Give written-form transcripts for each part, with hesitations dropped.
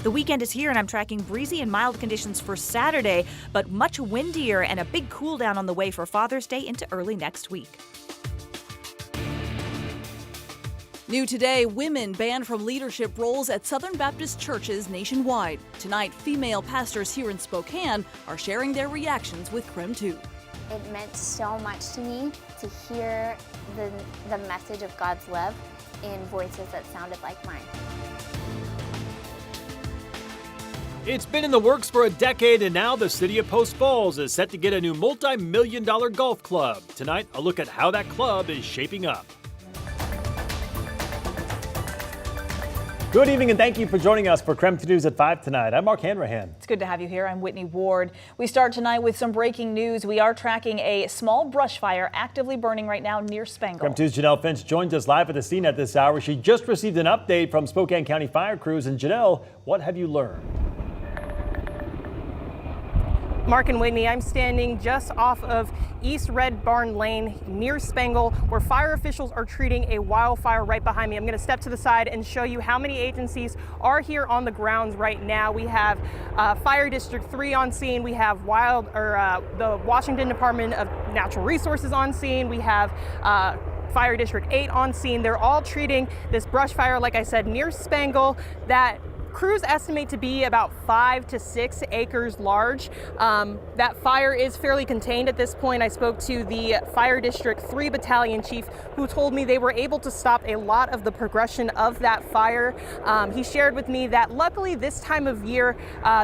The weekend is here and I'm tracking breezy and mild conditions for Saturday, but much windier and a big cool down on the way for Father's Day into early next week. New today, women banned from leadership roles at Southern Baptist churches nationwide. Tonight, female pastors here in Spokane are sharing their reactions with KREM 2. It meant so much to me to hear the message of God's love in voices that sounded like mine. It's been in the works for a decade, and now the city of Post Falls is set to get a new multi-million-dollar golf club. Tonight, a look at how that club is shaping up. Good evening and thank you for joining us for KREM 2 News at 5 tonight. I'm Mark Hanrahan. It's good to have you here. I'm Whitney Ward. We start tonight with some breaking news. We are tracking a small brush fire actively burning right now near Spangle. KREM 2's Janelle Finch joins us live at the scene at this hour. She just received an update from Spokane County fire crews. And Janelle, what have you learned? Mark and Whitney, I'm standing just off of East Red Barn Lane near Spangle, where fire officials are treating a wildfire right behind me. I'm going to step to the side and show you how many agencies are here on the grounds right now. We have Fire District 3 on scene. We have the Washington Department of Natural Resources on scene. We have Fire District 8 on scene. They're all treating this brush fire, like I said, near Spangle, that crews estimate to be about 5 to 6 acres large. That fire is fairly contained at this point. I spoke to the Fire District 3 Battalion Chief, who told me they were able to stop a lot of the progression of that fire. He shared with me that luckily this time of year,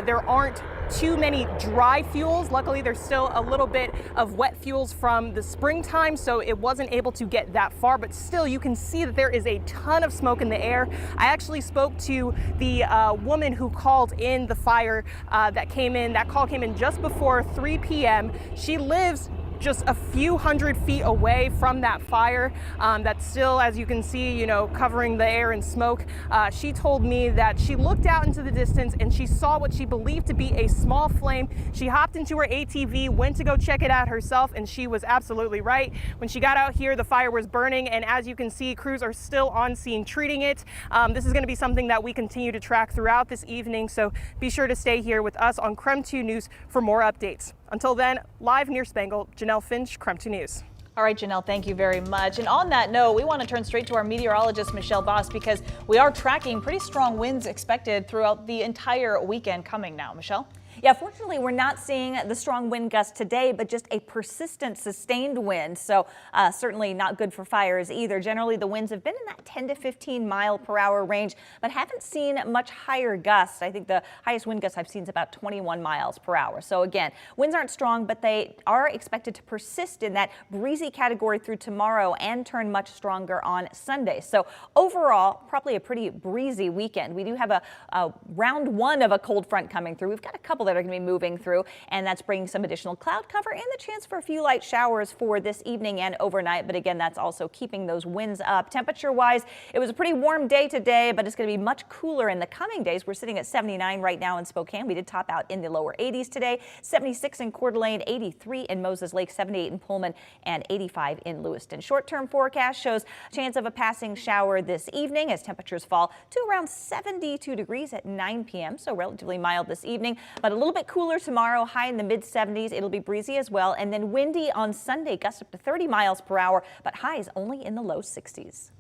there aren't too many dry fuels. Luckily, there's still a little bit of wet fuels from the springtime, so it wasn't able to get that far, but still you can see that there is a ton of smoke in the air. I actually spoke to the woman who called in the fire that came in. That call came in just before 3 p.m. She lives just a few hundred feet away from that fire that's still, as you can see, covering the air in smoke. She told me that she looked out into the distance and she saw what she believed to be a small flame. She hopped into her ATV, went to go check it out herself, and she was absolutely right. When she got out here, the fire was burning, and as you can see, crews are still on scene treating it. This is going to be something that we continue to track throughout this evening, so be sure to stay here with us on KREM 2 News for more updates. Until then, live near Spangle, Janelle Finch, KREM 2 News. All right, Janelle, thank you very much. And on that note, we want to turn straight to our meteorologist, Michelle Boss, because we are tracking pretty strong winds expected throughout the entire weekend coming now. Michelle? Yeah, fortunately, we're not seeing the strong wind gusts today, but just a persistent, sustained wind. So certainly not good for fires either. Generally, the winds have been in that 10 to 15 mile per hour range, but haven't seen much higher gusts. I think the highest wind gust I've seen is about 21 miles per hour. So again, winds aren't strong, but they are expected to persist in that breezy category through tomorrow and turn much stronger on Sunday. So overall, probably a pretty breezy weekend. We do have a round one of a cold front coming through. We've got a couple that are going to be moving through, and that's bringing some additional cloud cover and the chance for a few light showers for this evening and overnight. But again, that's also keeping those winds up. Temperature wise, it was a pretty warm day today, but it's going to be much cooler in the coming days. We're sitting at 79 right now in Spokane. We did top out in the lower 80s today, 76 in Coeur d'Alene, 83 in Moses Lake, 78 in Pullman, and 85 in Lewiston. Short-term forecast shows a chance of a passing shower this evening as temperatures fall to around 72 degrees at 9 p.m. So relatively mild this evening, but a little bit cooler tomorrow, high in the mid 70s. It'll be breezy as well, and then windy on Sunday, gusts up to 30 miles per hour, but highs only in the low 60s.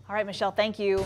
All right, Michelle, thank you.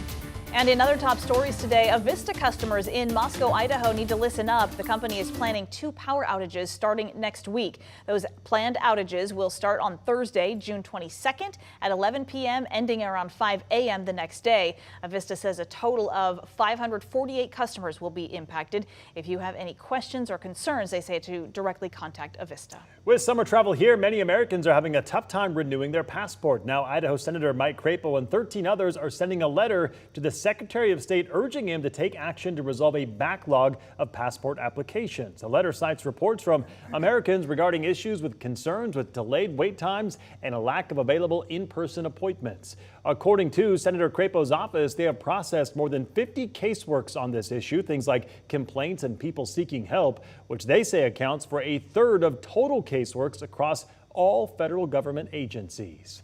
And in other top stories today, Avista customers in Moscow, Idaho need to listen up. The company is planning 2 power outages starting next week. Those planned outages will start on Thursday, June 22nd at 11 p.m., ending around 5 a.m. the next day. Avista says a total of 548 customers will be impacted. If you have any questions or concerns, they say to directly contact Avista. With summer travel here, many Americans are having a tough time renewing their passport. Now, Idaho Senator Mike Crapo and 13 others are sending a letter to the Secretary of State urging him to take action to resolve a backlog of passport applications. The letter cites reports from Americans regarding issues with concerns with delayed wait times and a lack of available in-person appointments. According to Senator Crapo's office, they have processed more than 50 caseworks on this issue, things like complaints and people seeking help, which they say accounts for a third of total caseworks across all federal government agencies.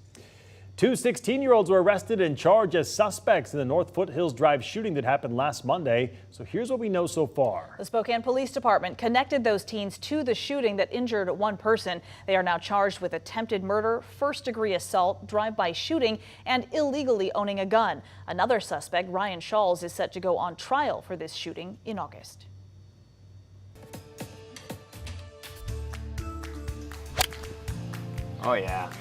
Two 16-year-olds were arrested and charged as suspects in the North Foothills Drive shooting that happened last Monday. So here's what we know so far. The Spokane Police Department connected those teens to the shooting that injured one person. They are now charged with attempted murder, first-degree assault, drive-by shooting, and illegally owning a gun. Another suspect, Ryan Shawls, is set to go on trial for this shooting in August. Oh yeah.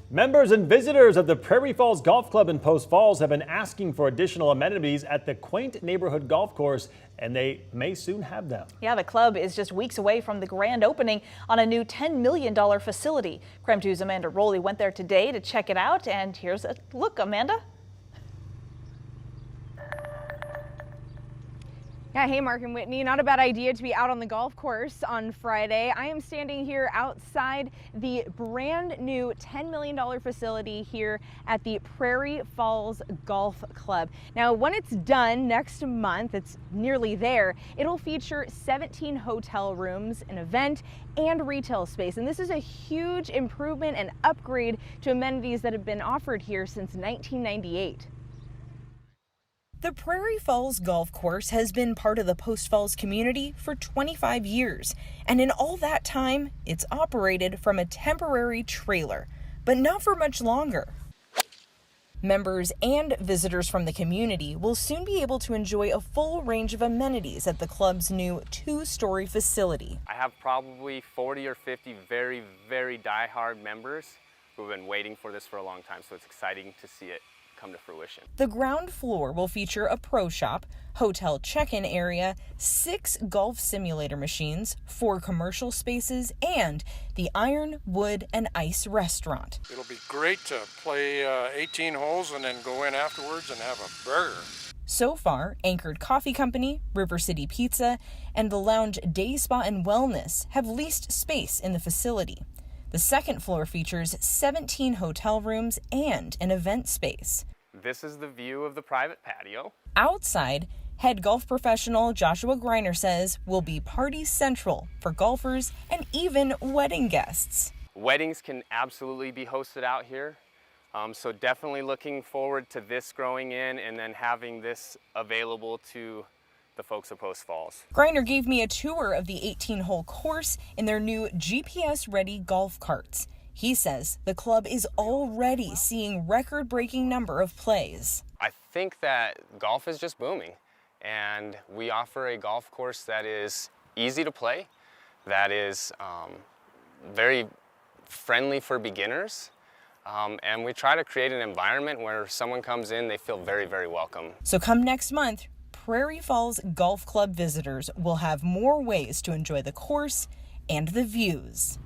Members and visitors of the Prairie Falls Golf Club in Post Falls have been asking for additional amenities at the quaint neighborhood golf course, and they may soon have them. Yeah, the club is just weeks away from the grand opening on a new $10 million facility. KREM 2's Amanda Rowley went there today to check it out, and here's a look, Amanda. Yeah, hey Mark and Whitney, not a bad idea to be out on the golf course on Friday. I am standing here outside the brand new $10 million facility here at the Prairie Falls Golf Club. Now, when it's done next month, it's nearly there, it'll feature 17 hotel rooms, an event, and retail space. And this is a huge improvement and upgrade to amenities that have been offered here since 1998. The Prairie Falls Golf Course has been part of the Post Falls community for 25 years, and in all that time, it's operated from a temporary trailer, but not for much longer. Members and visitors from the community will soon be able to enjoy a full range of amenities at the club's new 2-story facility. I have probably 40 or 50 very, very die-hard members who have been waiting for this for a long time, so it's exciting to see it come to fruition. The ground floor will feature a pro shop, hotel check-in area, 6 golf simulator machines, 4 commercial spaces, and the Iron, Wood, and Ice restaurant. It'll be great to play 18 holes and then go in afterwards and have a burger. So far, Anchored Coffee Company, River City Pizza, and the Lounge Day Spa and Wellness have leased space in the facility. The second floor features 17 hotel rooms and an event space. This is the view of the private patio. Outside, head golf professional Joshua Greiner says will be party central for golfers and even wedding guests. Weddings can absolutely be hosted out here. So definitely looking forward to this growing in and then having this available to the folks of Post Falls. Greiner gave me a tour of the 18-hole course in their new GPS-ready golf carts. He says the club is already seeing record-breaking number of plays. I think that golf is just booming, and we offer a golf course that is easy to play, that is very friendly for beginners, and we try to create an environment where someone comes in, they feel very, very welcome. So come next month, Prairie Falls Golf Club visitors will have more ways to enjoy the course and the views.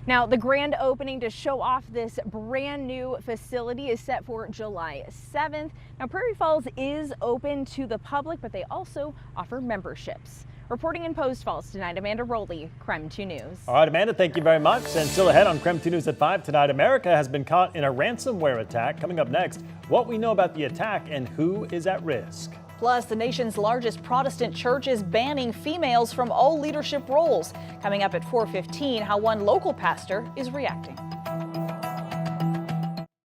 Now, the grand opening to show off this brand new facility is set for July 7th. Now, Prairie Falls is open to the public, but they also offer memberships. Reporting in Post Falls tonight, Amanda Rowley, KREM 2 News. All right, Amanda, thank you very much. And still ahead on KREM 2 News at 5 tonight, America has been caught in a ransomware attack. Coming up next, what we know about the attack and who is at risk. Plus, the nation's largest Protestant church is banning females from all leadership roles. Coming up at 4:15, how one local pastor is reacting.